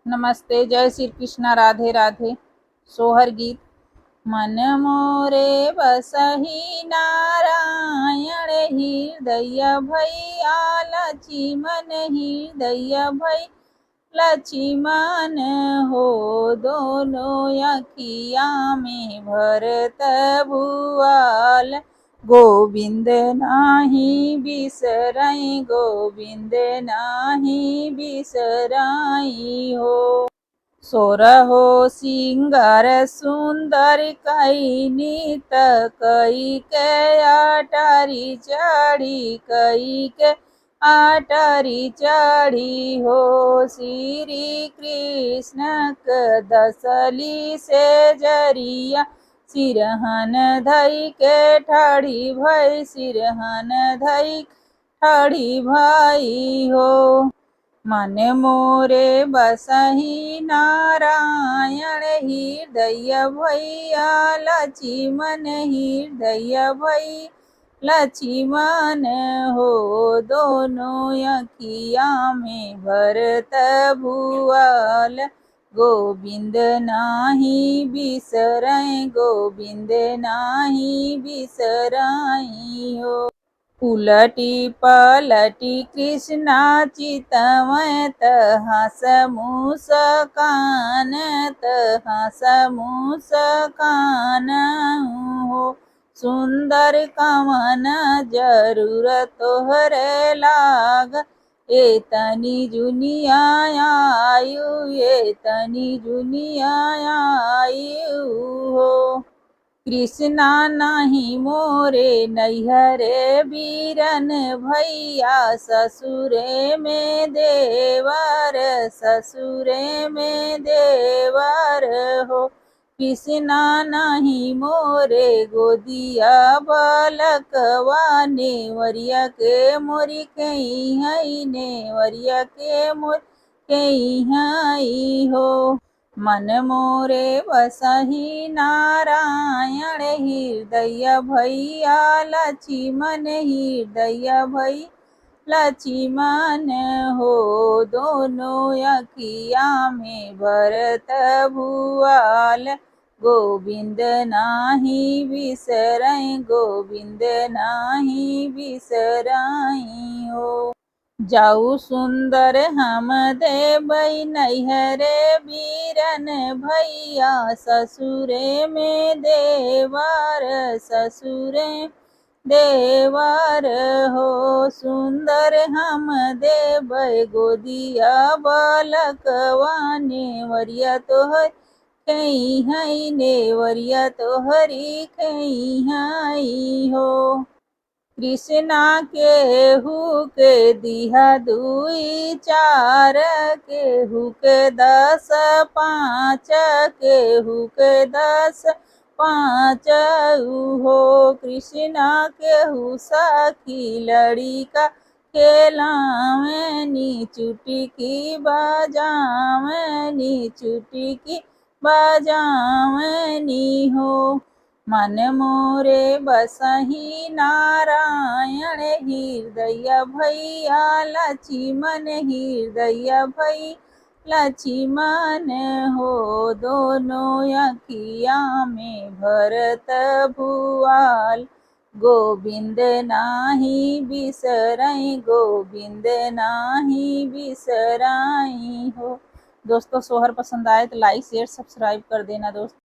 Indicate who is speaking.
Speaker 1: नमस्ते, जय श्री कृष्णा, राधे राधे। सोहर गीत। मन मोरे बसही नारायण हृदय भैया लची मन हृदय भई लची मन हो दोनों अखिया में भरत भुआल गोविंद नाही बिसरई गोविंद नाही बिसराई हो। सोरहो सिंगार सुंदर कई नीत कई के अटारी चढ़ी कई के अटारी चढ़ी हो। श्री कृष्ण दसली से जरिया सिरहन धई के ठाड़ी भई सिरहन धई ठाड़ी भाई हो। मन मोरे बसही नारायण हृदय भैया लची मन हृदय भई लची मन हो दोनों अखिया में भरत भुआल गोविंद नाही बिसरई गोविंद नाही बिसराई हो। उलटी पलटी कृष्णाची तवय तहास मुस्कान तहास मुस्कान हो। सुंदर कवन जरूर तोहरे लाग एतनी जुनिया आयु एतनी जुनिया आयु हो। कृष्णा नाही मोरे नैहरे बीरन भैया ससुरे में देवर ससुरे में देवर हो। कृष्णा नाही मोरे गोदिया बालकवा नेवरिया के मोरी कहीं है नेवरिया के मोर कहीं है हो। मन मोरे बसही नारायण हृदय भैया लची मन हृदय भई लची मन हो दोनों अखिया में भरत भुआल गोविंद नाही बिसरई गोविंद नाही बिसराई हो। जाऊ सुंदर हम देवई नैहरे बीरन भैया ससुरे में देवर ससुरे देवर हो। सुंदर हम देवई गोदिया बालकवा नेवरिया तोहर कहीं है नेवरिया तोहरी कहीं है हो। कृष्णा केहू के दिहा दुई चार केहू के 10 5 केहू के 10 5 हो। कृष्णा केहू सखी लड़िका खेलावनी चुटकी बजावनी चुटकी बजावनी हो। मन मोरे बसही नारायण हृदय भैया लची मन हृदय भई लची मन हो दोनों अखिया में भरत भुआल गोविंद नाही बिसरई गोविंद नाही बिसराई हो। दोस्तों सोहर पसंद आए तो लाइक शेयर सब्सक्राइब कर देना दोस्तों।